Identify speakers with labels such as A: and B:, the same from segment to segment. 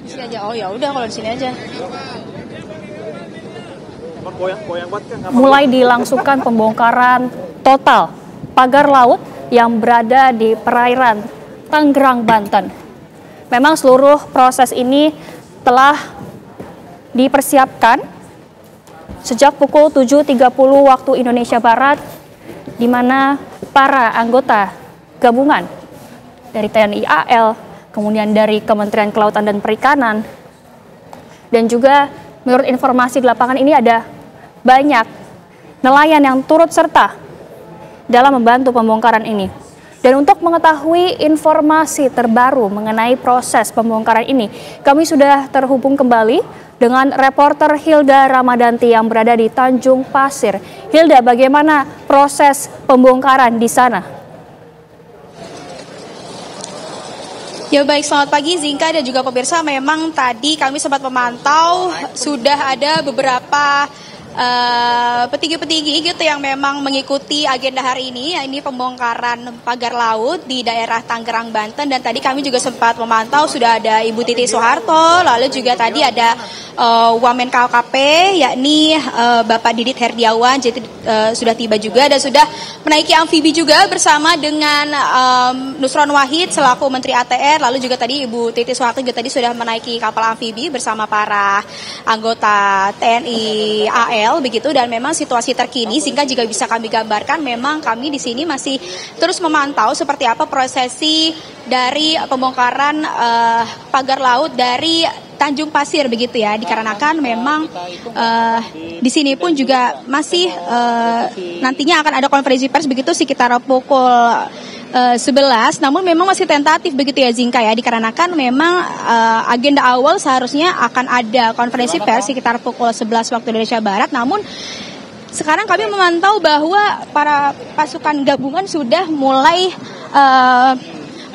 A: Di sini aja. Oh ya udah kalau di sini aja.
B: Mulai dilangsungkan pembongkaran total pagar laut yang berada di perairan Tangerang, Banten. Memang seluruh proses ini telah dipersiapkan sejak pukul 7.30 waktu Indonesia Barat, di mana para anggota gabungan dari TNI AL, kemudian dari Kementerian Kelautan dan Perikanan, dan juga menurut informasi di lapangan ini ada banyak nelayan yang turut serta dalam membantu pembongkaran ini. Dan untuk mengetahui informasi terbaru mengenai proses pembongkaran ini, kami sudah terhubung kembali dengan reporter Hilda Ramadanti yang berada di Tanjung Pasir. Hilda, bagaimana proses pembongkaran di sana?
A: Ya baik, selamat pagi Zinka dan juga pemirsa. Memang tadi kami sempat memantau sudah ada beberapa petinggi-petinggi gitu yang memang mengikuti agenda hari ini, ini pembongkaran pagar laut di daerah Tangerang, Banten. Dan tadi kami juga sempat memantau sudah ada Ibu Titi Soeharto, lalu juga tadi ada Wamen KKP yakni Bapak Didit Herdiawan, jadi sudah tiba juga dan sudah menaiki amfibi juga bersama dengan Nusron Wahid selaku Menteri ATR, lalu juga tadi Ibu Titi Soeharto juga tadi sudah menaiki kapal amfibi bersama para anggota TNI AL begitu. Dan memang situasi terkini sehingga juga bisa kami gambarkan, memang kami di sini masih terus memantau seperti apa prosesi dari pembongkaran pagar laut dari Tanjung Pasir begitu ya, dikarenakan memang di sini pun juga masih nantinya akan ada konferensi pers begitu sekitar pukul 11, namun memang masih tentatif begitu ya Zinka ya, dikarenakan memang agenda awal seharusnya akan ada konferensi pers sekitar pukul 11 waktu Indonesia Barat, namun sekarang kami memantau bahwa para pasukan gabungan sudah mulai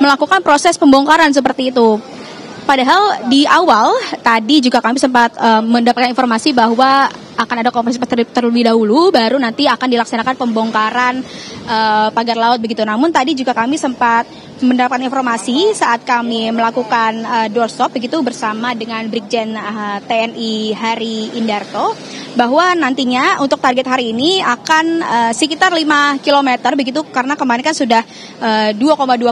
A: melakukan proses pembongkaran seperti itu. Padahal di awal tadi juga kami sempat mendapatkan informasi bahwa akan ada konferensi terlebih dahulu, baru nanti akan dilaksanakan pembongkaran pagar laut begitu. Namun tadi juga kami sempat mendapatkan informasi saat kami melakukan doorstop begitu bersama dengan Brigjen TNI Hari Indarto, bahwa nantinya untuk target hari ini akan sekitar 5 km begitu, karena kemarin kan sudah 2,2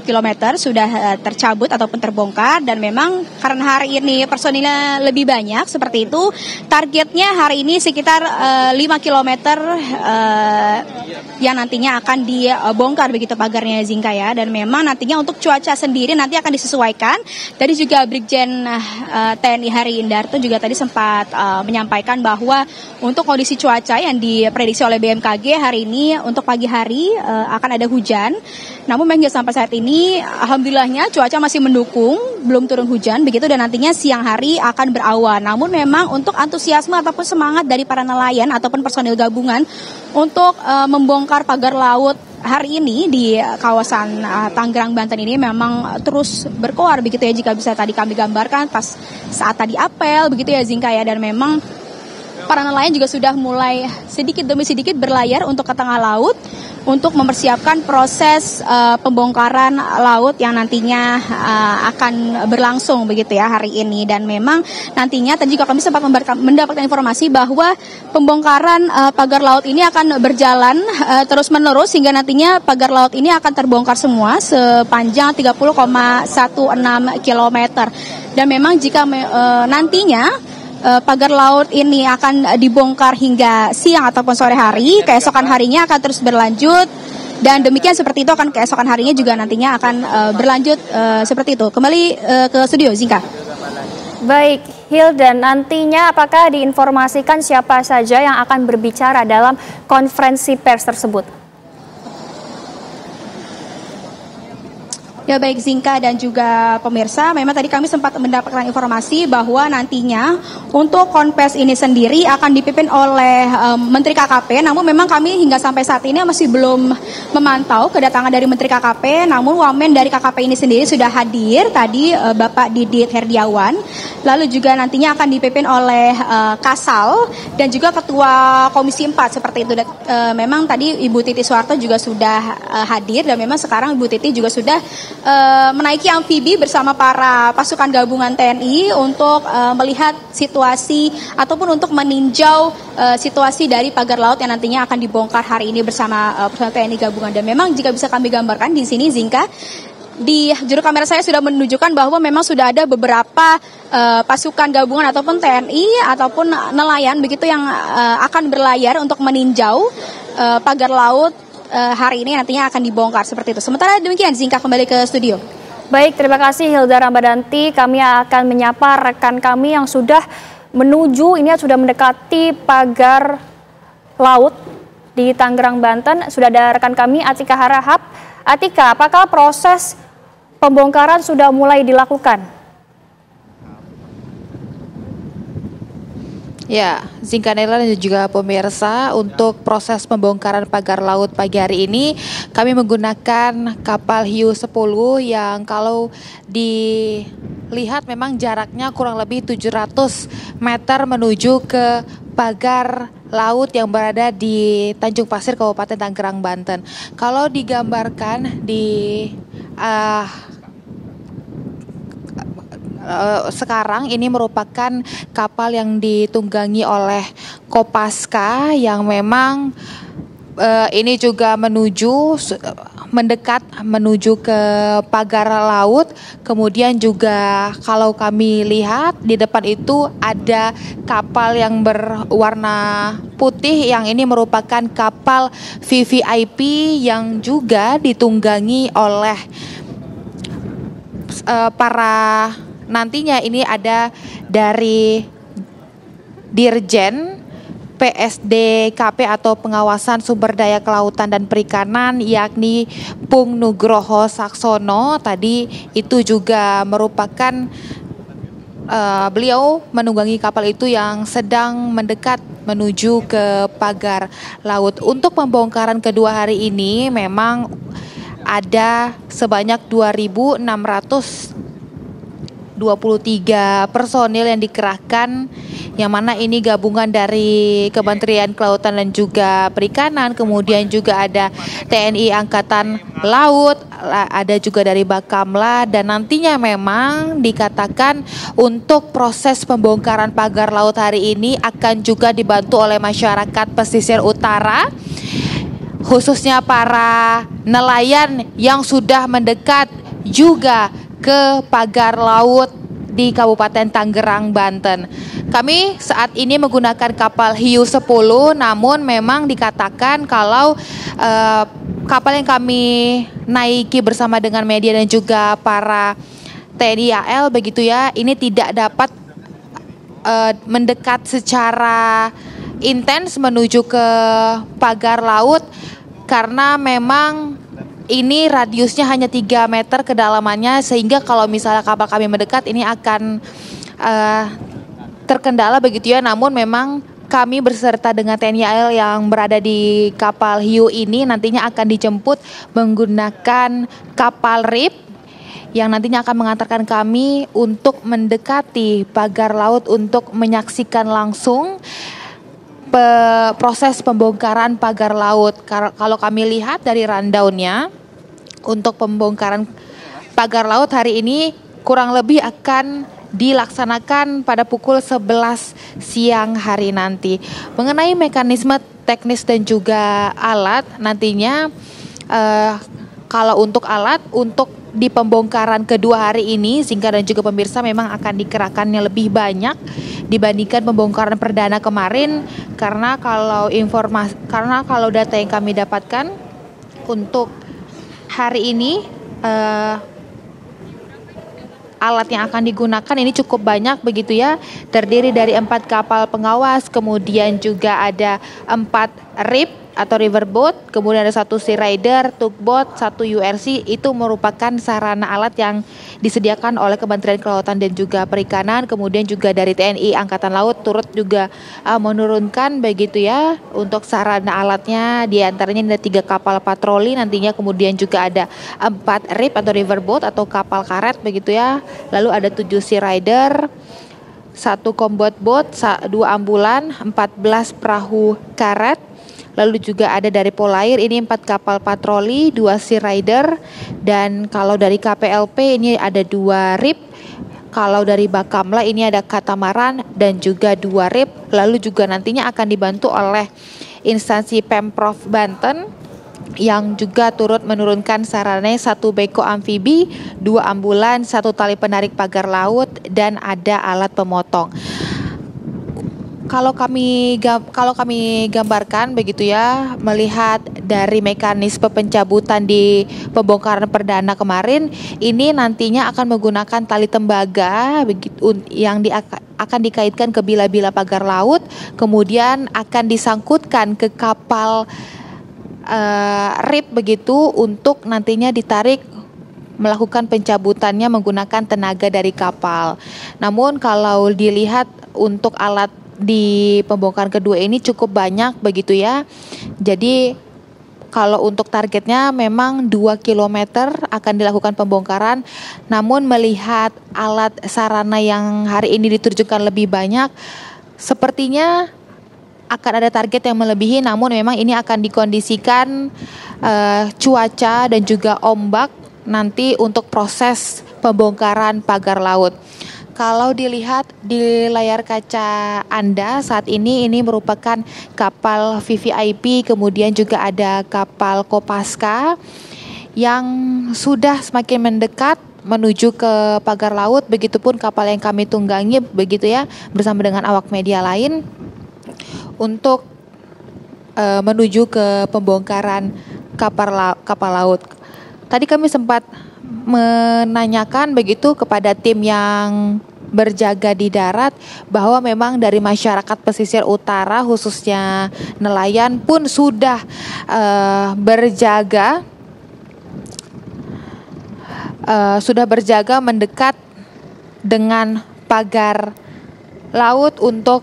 A: km sudah tercabut ataupun terbongkar, dan memang karena hari ini personilnya lebih banyak seperti itu, targetnya hari ini sekitar 5 km yang nantinya akan dibongkar begitu pagarnya Zinka ya. Dan memang nantinya untuk cuaca sendiri nanti akan disesuaikan. Tadi juga Brigjen TNI Hari Indarto juga tadi sempat menyampaikan bahwa untuk kondisi cuaca yang diprediksi oleh BMKG hari ini untuk pagi hari akan ada hujan. Namun hingga sampai saat ini alhamdulillahnya cuaca masih mendukung, belum turun hujan begitu, dan nantinya siang hari akan berawan. Namun memang untuk antusiasme ataupun semangat dari para nelayan ataupun personil gabungan untuk membongkar pagar laut hari ini di kawasan Tangerang, Banten ini memang terus berkoar begitu ya, jika bisa tadi kami gambarkan pas saat tadi apel begitu ya Zinka ya. Dan memang para nelayan juga sudah mulai sedikit demi sedikit berlayar untuk ke tengah laut untuk mempersiapkan proses pembongkaran laut yang nantinya akan berlangsung begitu ya hari ini. Dan memang nantinya tadi juga kami sempat mendapatkan informasi bahwa pembongkaran pagar laut ini akan berjalan terus menerus hingga nantinya pagar laut ini akan terbongkar semua sepanjang 30,16 km. Dan memang jika nantinya pagar laut ini akan dibongkar hingga siang ataupun sore hari, keesokan harinya akan terus berlanjut, dan demikian seperti itu akan keesokan harinya juga nantinya akan berlanjut seperti itu. Kembali ke studio Zinka.
B: Baik, Hilda, nantinya apakah diinformasikan siapa saja yang akan berbicara dalam konferensi pers tersebut?
A: Ya baik Zinka dan juga pemirsa, memang tadi kami sempat mendapatkan informasi bahwa nantinya untuk konfes ini sendiri akan dipimpin oleh Menteri KKP. Namun memang kami hingga sampai saat ini masih belum memantau kedatangan dari Menteri KKP. Namun wamen dari KKP ini sendiri sudah hadir tadi, Bapak Didit Herdiawan. Lalu juga nantinya akan dipimpin oleh Kasal dan juga Ketua Komisi 4 seperti itu. Memang tadi Ibu Titi Soeharto juga sudah hadir, dan memang sekarang Ibu Titi juga sudah menaiki amfibi bersama para pasukan gabungan TNI untuk melihat situasi ataupun untuk meninjau situasi dari pagar laut yang nantinya akan dibongkar hari ini bersama personel TNI gabungan. Dan memang jika bisa kami gambarkan di sini, Zinka, di juru kamera saya sudah menunjukkan bahwa memang sudah ada beberapa pasukan gabungan ataupun TNI ataupun nelayan begitu yang akan berlayar untuk meninjau pagar laut hari ini nantinya akan dibongkar seperti itu. Sementara demikian, Zinka kembali ke studio.
B: Baik, terima kasih Hilda Ramadanti. Kami akan menyapa rekan kami yang sudah menuju, ini sudah mendekati pagar laut di Tangerang, Banten. Sudah ada rekan kami Atika Harahap. Atika, apakah proses pembongkaran sudah mulai dilakukan?
C: Ya, Zinka Nela dan juga pemirsa, untuk proses pembongkaran pagar laut pagi hari ini kami menggunakan kapal Hiu 10 yang kalau dilihat memang jaraknya kurang lebih 700 meter menuju ke pagar laut yang berada di Tanjung Pasir, Kabupaten Tangerang, Banten. Kalau digambarkan di sekarang ini merupakan kapal yang ditunggangi oleh Kopaska yang memang ini juga mendekat menuju ke pagar laut. Kemudian juga kalau kami lihat di depan itu ada kapal yang berwarna putih yang ini merupakan kapal VVIP yang juga ditunggangi oleh para nantinya ini ada dari Dirjen PSDKP atau Pengawasan Sumber Daya Kelautan dan Perikanan, yakni Pung Nugroho Saksono. Tadi itu juga merupakan beliau menunggangi kapal itu yang sedang mendekat menuju ke pagar laut. Untuk pembongkaran kedua hari ini memang ada sebanyak 2.623 personil yang dikerahkan, yang mana ini gabungan dari Kementerian Kelautan dan juga Perikanan, kemudian juga ada TNI Angkatan Laut, ada juga dari Bakamla, dan nantinya memang dikatakan untuk proses pembongkaran pagar laut hari ini akan juga dibantu oleh masyarakat pesisir utara, khususnya para nelayan yang sudah mendekat juga ke pagar laut di Kabupaten Tangerang, Banten. Kami saat ini menggunakan kapal Hiu 10, namun memang dikatakan kalau kapal yang kami naiki bersama dengan media dan juga para TNI AL begitu ya, ini tidak dapat mendekat secara intens menuju ke pagar laut karena memang ini radiusnya hanya 3 meter kedalamannya, sehingga kalau misalnya kapal kami mendekat ini akan terkendala begitu ya. Namun memang kami berserta dengan TNI AL yang berada di kapal Hiu ini nantinya akan dijemput menggunakan kapal RIP yang nantinya akan mengantarkan kami untuk mendekati pagar laut untuk menyaksikan langsung proses pembongkaran pagar laut. Kalau kami lihat dari rundown-nya, untuk pembongkaran pagar laut hari ini kurang lebih akan dilaksanakan pada pukul 11 siang hari nanti. Mengenai mekanisme teknis dan juga alat, nantinya kalau untuk alat, untuk di pembongkaran kedua hari ini, Zinka dan juga pemirsa, memang akan dikerahkannya lebih banyak dibandingkan pembongkaran perdana kemarin, karena kalau data yang kami dapatkan untuk hari ini alat yang akan digunakan ini cukup banyak begitu ya, terdiri dari 4 kapal pengawas, kemudian juga ada 4 RIP atau riverboat, kemudian ada 1 sea rider, tugboat, 1 URC. Itu merupakan sarana alat yang disediakan oleh Kementerian Kelautan dan juga Perikanan. Kemudian juga dari TNI Angkatan Laut turut juga menurunkan begitu ya untuk sarana alatnya. Di antaranya ada 3 kapal patroli nantinya, kemudian juga ada 4 RIP atau riverboat atau kapal karet begitu ya. Lalu ada 7 sea rider, 1 combat boat, 2 ambulan, 14 perahu karet, lalu juga ada dari Polair ini 4 kapal patroli, 2 Sea Rider, dan kalau dari KPLP ini ada 2 RIP. Kalau dari Bakamla ini ada katamaran dan juga 2 RIP, lalu juga nantinya akan dibantu oleh instansi Pemprov Banten yang juga turut menurunkan sarana 1 beko amfibi, 2 ambulans, 1 tali penarik pagar laut, dan ada alat pemotong. Kalau kami gambarkan begitu ya, melihat dari mekanisme pencabutan di pembongkaran perdana kemarin, ini nantinya akan menggunakan tali tembaga begitu yang akan dikaitkan ke bila-bila pagar laut, kemudian akan disangkutkan ke kapal RIP begitu untuk nantinya ditarik melakukan pencabutannya menggunakan tenaga dari kapal. Namun kalau dilihat untuk alat di pembongkaran kedua ini cukup banyak begitu ya. Jadi kalau untuk targetnya memang 2 km akan dilakukan pembongkaran. Namun melihat alat sarana yang hari ini diterjunkan lebih banyak, sepertinya akan ada target yang melebihi. Namun memang ini akan dikondisikan cuaca dan juga ombak nanti untuk proses pembongkaran pagar laut. Kalau dilihat di layar kaca Anda saat ini merupakan kapal VVIP, kemudian juga ada kapal Kopaska yang sudah semakin mendekat menuju ke pagar laut, begitupun kapal yang kami tunggangi begitu ya bersama dengan awak media lain untuk menuju ke pembongkaran kapal laut. Tadi kami sempat menanyakan begitu kepada tim yang berjaga di darat bahwa memang dari masyarakat pesisir utara khususnya nelayan pun sudah berjaga mendekat dengan pagar laut untuk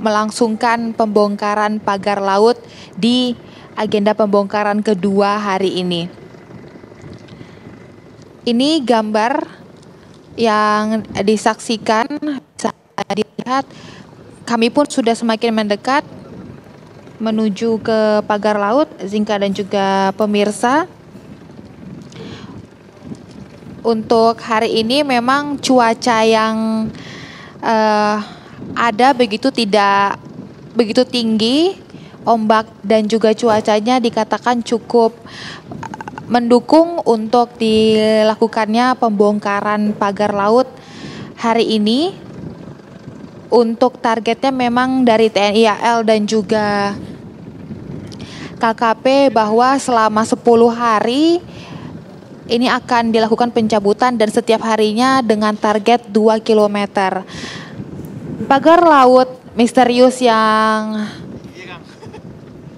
C: melangsungkan pembongkaran pagar laut di agenda pembongkaran kedua hari ini. Ini gambar yang disaksikan, bisa dilihat kami pun sudah semakin mendekat menuju ke pagar laut, Zinka dan juga pemirsa. Untuk hari ini memang cuaca yang ada begitu tidak begitu tinggi, ombak dan juga cuacanya dikatakan cukup mendukung untuk dilakukannya pembongkaran pagar laut hari ini. Untuk targetnya memang dari TNI AL dan juga KKP bahwa selama 10 hari ini akan dilakukan pencabutan dan setiap harinya dengan target 2 km. Pagar laut misterius yang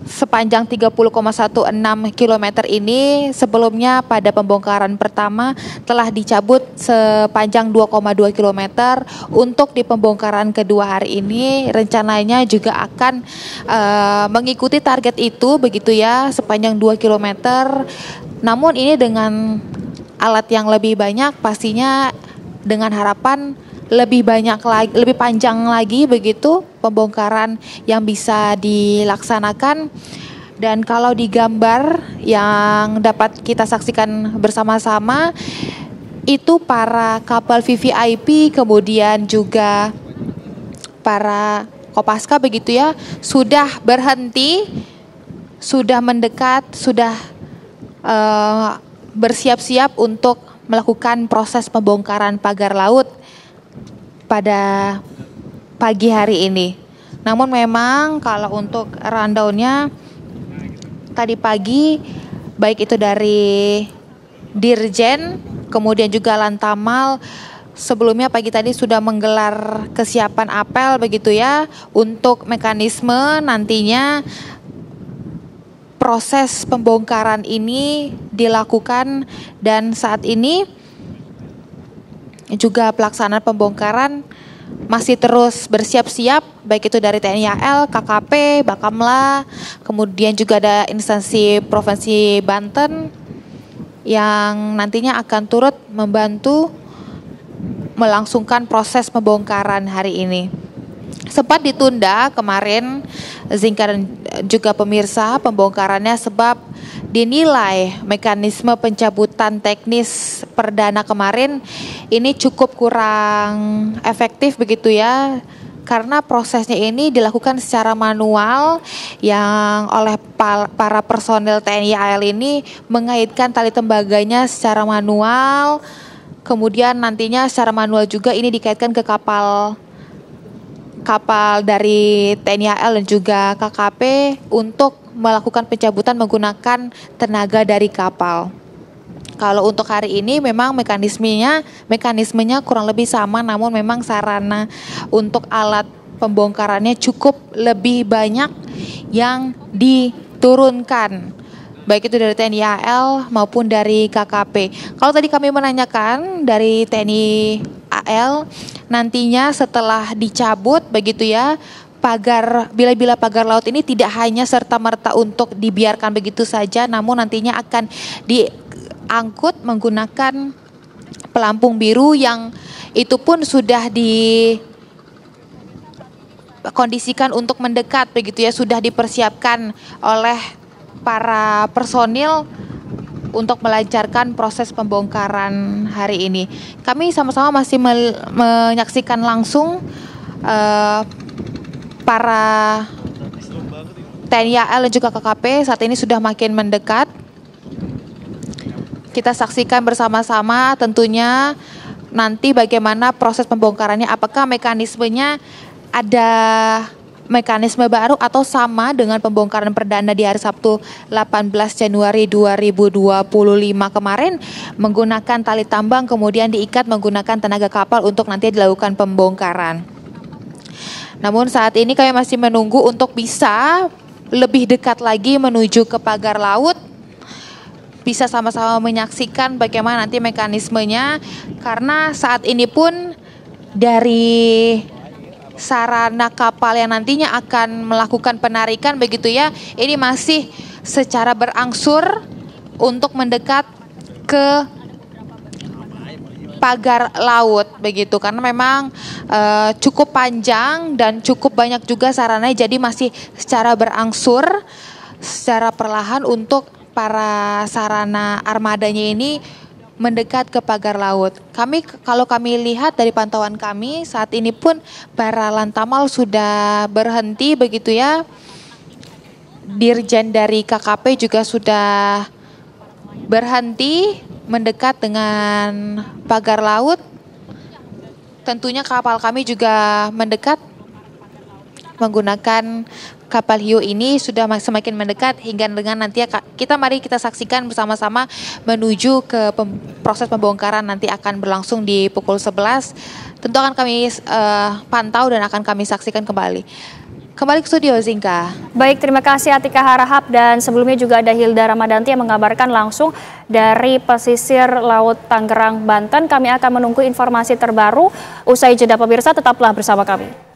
C: sepanjang 30,16 km ini sebelumnya pada pembongkaran pertama telah dicabut sepanjang 2,2 km. Untuk di pembongkaran kedua hari ini rencananya juga akan mengikuti target itu begitu ya, sepanjang 2 km. Namun ini dengan alat yang lebih banyak, pastinya dengan harapan lebih banyak lagi, lebih panjang lagi begitu pembongkaran yang bisa dilaksanakan. Dan kalau di gambar yang dapat kita saksikan bersama-sama itu para kapal VVIP kemudian juga para Kopaska begitu ya sudah berhenti, sudah mendekat, sudah bersiap-siap untuk melakukan proses pembongkaran pagar laut pada pagi hari ini. Namun memang kalau untuk rundown-nya tadi pagi baik itu dari Dirjen kemudian juga Lantamal sebelumnya pagi tadi sudah menggelar kesiapan apel begitu ya untuk mekanisme nantinya proses pembongkaran ini dilakukan. Dan saat ini juga pelaksanaan pembongkaran masih terus bersiap-siap baik itu dari TNI AL, KKP, Bakamla, kemudian juga ada instansi Provinsi Banten yang nantinya akan turut membantu melangsungkan proses pembongkaran hari ini. Sempat ditunda kemarin Zinka dan juga pemirsa, pembongkarannya sebab dinilai mekanisme pencabutan teknis perdana kemarin ini cukup kurang efektif begitu ya. Karena prosesnya ini dilakukan secara manual yang oleh para personil TNI AL ini mengaitkan tali tembaganya secara manual. Kemudian nantinya secara manual juga ini dikaitkan ke kapal dari TNI AL dan juga KKP untuk melakukan pencabutan menggunakan tenaga dari kapal. Kalau untuk hari ini memang mekanismenya kurang lebih sama, namun memang sarana untuk alat pembongkarannya cukup lebih banyak yang diturunkan, baik itu dari TNI AL maupun dari KKP. Kalau tadi kami menanyakan dari TNI AL, nantinya setelah dicabut begitu ya, bila pagar laut ini tidak hanya serta-merta untuk dibiarkan begitu saja, namun nantinya akan diangkut menggunakan pelampung biru yang itu pun sudah dikondisikan untuk mendekat begitu ya, sudah dipersiapkan oleh para personil untuk melancarkan proses pembongkaran hari ini. Kami sama-sama masih menyaksikan langsung para TNI AL dan juga KKP saat ini sudah makin mendekat. Kita saksikan bersama-sama tentunya nanti bagaimana proses pembongkarannya, apakah mekanismenya ada mekanisme baru atau sama dengan pembongkaran perdana di hari Sabtu 18 Januari 2025 kemarin menggunakan tali tambang kemudian diikat menggunakan tenaga kapal untuk nanti dilakukan pembongkaran. Namun saat ini kami masih menunggu untuk bisa lebih dekat lagi menuju ke pagar laut, bisa sama-sama menyaksikan bagaimana nanti mekanismenya, karena saat ini pun dari sarana kapal yang nantinya akan melakukan penarikan begitu ya, ini masih secara berangsur untuk mendekat ke pagar laut begitu, karena memang cukup panjang dan cukup banyak juga sarananya, jadi masih secara berangsur, secara perlahan untuk para sarana armadanya ini mendekat ke pagar laut. Kalau kami lihat dari pantauan kami saat ini pun para Lantamal sudah berhenti begitu ya. Dirjen dari KKP juga sudah berhenti mendekat dengan pagar laut. Tentunya kapal kami juga mendekat menggunakan kapal hiu ini sudah semakin mendekat hingga dengan nanti mari kita saksikan bersama-sama menuju ke proses pembongkaran nanti akan berlangsung di pukul 11. Tentu akan kami pantau dan akan kami saksikan kembali. Kembali ke studio Zinka.
B: Baik, terima kasih Atika Harahap, dan sebelumnya juga ada Hilda Ramadanti yang mengabarkan langsung dari pesisir Laut Tangerang, Banten. Kami akan menunggu informasi terbaru usai jeda, pemirsa tetaplah bersama kami.